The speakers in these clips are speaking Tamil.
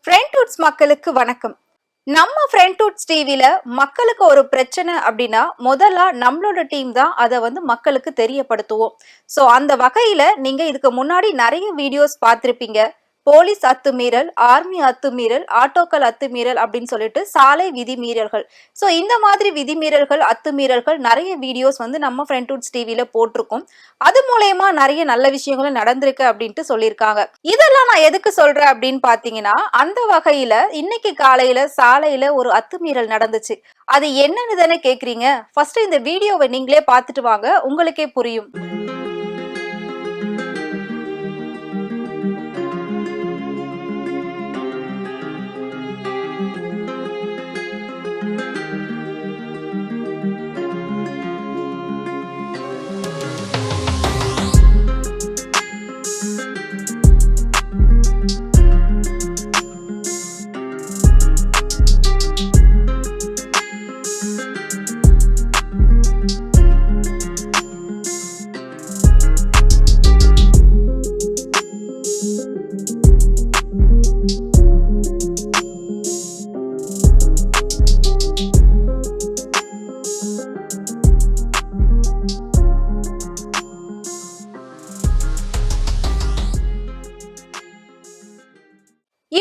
ஃப்ரெண்ட்ஹுட்ஸ் மக்களுக்கு வணக்கம். நம்ம ஃப்ரெண்ட்ஹுட்ஸ் டிவில மக்களுக்கு ஒரு பிரச்சனை அப்படின்னா முதல்ல நம்மளோட டீம் தான் அதை மக்களுக்கு தெரியப்படுத்துவோம். ஸோ அந்த வகையில நீங்க இதுக்கு முன்னாடி நிறைய வீடியோஸ் பார்த்திருப்பீங்க. போலீஸ் அத்துமீறல், ஆர்மி அத்துமீறல், ஆட்டோக்கள் அத்துமீறல் அப்படின்னு சொல்லிட்டு சாலை விதிமீறல்கள். ஸோ இந்த மாதிரி விதிமீறல்கள், அத்துமீறல்கள் நிறைய வீடியோஸ் நம்ம ஃப்ரெண்ட்ஹுட்ஸ் டிவில போட்டிருக்கோம். அது மூலயமா நிறைய நல்ல விஷயங்களும் நடந்திருக்கு அப்படின்ட்டு சொல்லியிருக்காங்க. இதெல்லாம் நான் எதுக்கு சொல்றேன் அப்படின்னு பாத்தீங்கன்னா, அந்த வகையில இன்னைக்கு காலையில சாலையில ஒரு அத்துமீறல் நடந்துச்சு. அது என்னன்னு தானே கேக்குறீங்க. ஃபர்ஸ்ட் இந்த வீடியோவை நீங்களே பார்த்துட்டு வாங்க, உங்களுக்கே புரியும்.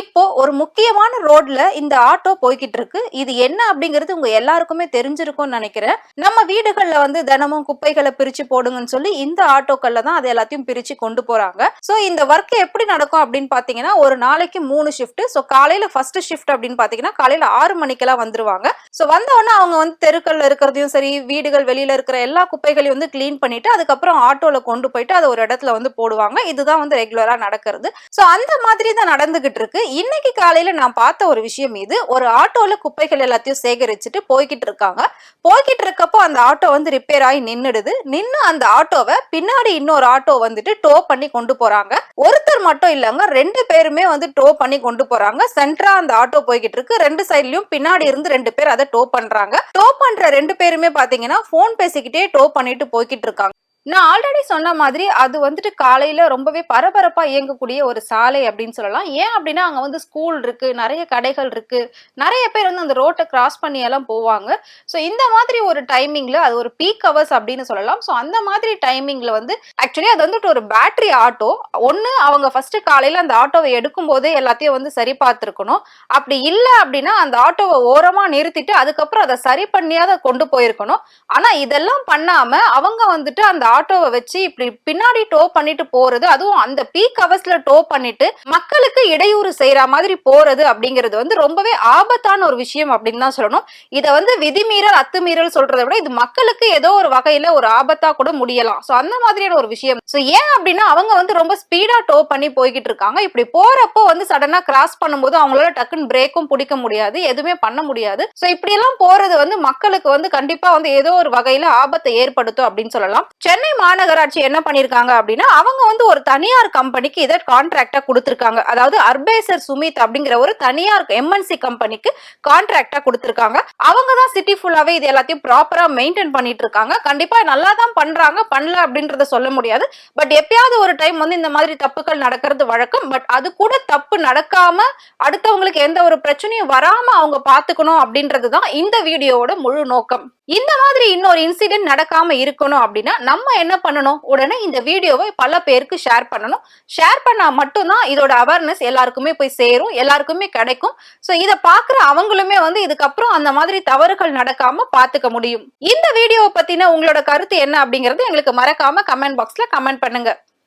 இப்போ ஒரு முக்கியமான ரோட்ல இந்த ஆட்டோ போய்கிட்டு இருக்கு. இது என்ன அப்படிங்கிறது உங்க எல்லாருக்குமே தெரிஞ்சிருக்கும்னு நினைக்கிறேன். நம்ம வீடுகள்ல தினமும் குப்பைகளை பிரிச்சு போடுங்கன்னு சொல்லி இந்த ஆட்டோக்கள்ல தான் அது எல்லாத்தையும் பிரிச்சு கொண்டு போறாங்க. சோ இந்த ஒர்க் எப்படி நடக்கும் அப்படின்னு பாத்தீங்கன்னா, ஒரு நாளைக்கு 3 ஷிஃப்ட். சோ காலையில ஃபர்ஸ்ட் ஷிஃப்ட் அப்படின்னு பாத்தீங்கன்னா காலையில 6 மணிக்கெல்லாம் வந்துருவாங்க. சோ வந்த உடனே அவங்க தெருக்கள்ல இருக்கிறதையும் சரி, வீடுகள் வெளியில இருக்கிற எல்லா குப்பைகளையும் கிளீன் பண்ணிட்டு அதுக்கப்புறம் ஆட்டோல கொண்டு போயிட்டு அதை ஒரு இடத்துல போடுவாங்க. இதுதான் ரெகுலரா நடக்கிறது. சோ அந்த மாதிரி தான் நடந்துகிட்டு இருக்கு. இன்னைக்கு காலையில நான் பார்த்த ஒரு விஷயம் இது. ஒரு ஆட்டோல குப்பைகள் எல்லாத்தையும் சேகரிச்சுட்டு போய்கிட்டு இருக்காங்க. போய்கிட்டு இருக்கப்போ அந்த ஆட்டோ ரிப்பேர் ஆகி நின்னுடுது. நின்னு அந்த ஆட்டோவை பின்னாடி இன்னொரு ஆட்டோ டோ பண்ணி கொண்டு போறாங்க. ஒருத்தர் மட்டும் இல்லங்க, 2 பேருமே டோ பண்ணி கொண்டு போறாங்க. சென்டரா அந்த ஆட்டோ போய்கிட்டு இருக்கு. 2 சைட்லயும் பின்னாடி இருந்து 2 பேர் அதை டோ பண்றாங்க. டோ பண்ற 2 பேருமே பாத்தீங்கன்னா போன் பேசிக்கிட்டே டோ பண்ணிட்டு போய்கிட்டு இருக்காங்க. நான் ஆல்ரெடி சொன்ன மாதிரி அது காலையில ரொம்பவே பரபரப்பா இயங்கக்கூடிய ஒரு சாலை அப்படின்னு சொல்லலாம். ஏன் அப்படின்னா அங்க ஸ்கூல் இருக்கு, நிறைய கடைகள் இருக்கு, நிறைய பேர் அந்த ரோட்டை கிராஸ் பண்ணி எல்லாம் போவாங்க. ஸோ இந்த மாதிரி ஒரு டைமிங்ல அது ஒரு பீக் ஹவர்ஸ் அப்படின்னு சொல்லலாம். ஸோ அந்த மாதிரி டைமிங்ல ஆக்சுவலி அது ஒரு பேட்டரி ஆட்டோ. ஒன்னு அவங்க ஃபர்ஸ்ட் காலையில அந்த ஆட்டோவை எடுக்கும் போதே எல்லாத்தையும் சரி பார்த்திருக்கணும். அப்படி இல்லை அப்படின்னா அந்த ஆட்டோவை ஓரமா நிறுத்திட்டு அதுக்கப்புறம் அதை சரி பண்ணியாத கொண்டு போயிருக்கணும். ஆனா இதெல்லாம் பண்ணாம அவங்க அந்த ஆட்டோவை வச்சு இப்படி பின்னாடி டோ பண்ணிட்டு போறது, அதுவும் அந்த பீக் ஹவர்ஸ்ல டோ பண்ணிட்டு மக்களுக்கு இடையூறு செய்யற மாதிரி போறது அப்படிங்கிறது ரொம்பவே ஆபத்தான ஒரு விஷயம் அப்படின்னு தான் சொல்லணும். இதை விதிமீறல், அத்துமீறல் சொல்றதை விட இது மக்களுக்கு ஏதோ ஒரு வகையில ஒரு ஆபத்தா கூட முடியலாம். சோ அந்த மாதிரியான ஒரு விஷயம். சோ ஏன் அப்படின்னா அவங்க ரொம்ப ஸ்பீடா டோ பண்ணி போய்கிட்டு இருக்காங்க. இப்படி போறப்போ சடனா கிராஸ் பண்ணும்போது அவங்களால டக்குன்னு பிரேக்கும் பிடிக்க முடியாது, எதுவுமே பண்ண முடியாது. சோ இப்படி எல்லாம் போறது மக்களுக்கு கண்டிப்பா ஏதோ ஒரு வகையில ஆபத்தை ஏற்படுத்தும் அப்படின்னு சொல்லலாம். சென்னை மாநகராட்சி என்ன பண்ணிருக்காங்க அப்படின்னா, அவங்க ஒரு தனியார் கம்பெனிக்கு இதை கான்ட்ராக்டா கொடுத்திருக்காங்க. அதாவது அர்பேசர் சுமித் அப்படிங்கிற ஒரு தனியார் எம்என்சி கம்பெனிக்கு கான்ட்ராக்டா கொடுத்திருக்காங்க. அவங்க தான் சிட்டி ஃபுல்லாவே இது எல்லாத்தையும் ப்ராப்பரா மெயின்டைன் பண்ணிட்டு இருக்காங்க. கண்டிப்பா நல்லா தான் பண்றாங்க, பண்ணல அப்படின்றத சொல்ல முடியாது. பட் எப்பயாவது ஒரு டைம் இந்த மாதிரி தப்புகள் நடக்கிறது வழக்கம். பட் அது கூட தப்பு நடக்காம அடுத்தவங்களுக்கு எந்த ஒரு பிரச்சனையும் வராம அவங்க பாத்துக்கணும் அப்படின்றதுதான் இந்த வீடியோவோட முழு நோக்கம். இந்த மாதிரி இன்னொரு இன்சிடென்ட் நடக்காம இருக்கணும் அப்படின்னா நம்ம என்ன பண்ணணும், உடனே இந்த வீடியோவை பல பேருக்கு ஷேர் பண்ணணும். ஷேர் பண்ணா மட்டும்தான் இதோட அவேர்னஸ் எல்லாருக்குமே போய் சேரும், எல்லாருக்குமே கிடைக்கும். சோ இதை பாக்குற அவங்களுமே இதுக்கப்புறம் அந்த மாதிரி தவறுகள் நடக்காம பாத்துக்க முடியும். இந்த வீடியோவை பத்தின உங்களோட கருத்து என்ன அப்படிங்கறது எங்களுக்கு மறக்காம கமெண்ட் பாக்ஸ்ல கமெண்ட் பண்ணுங்க.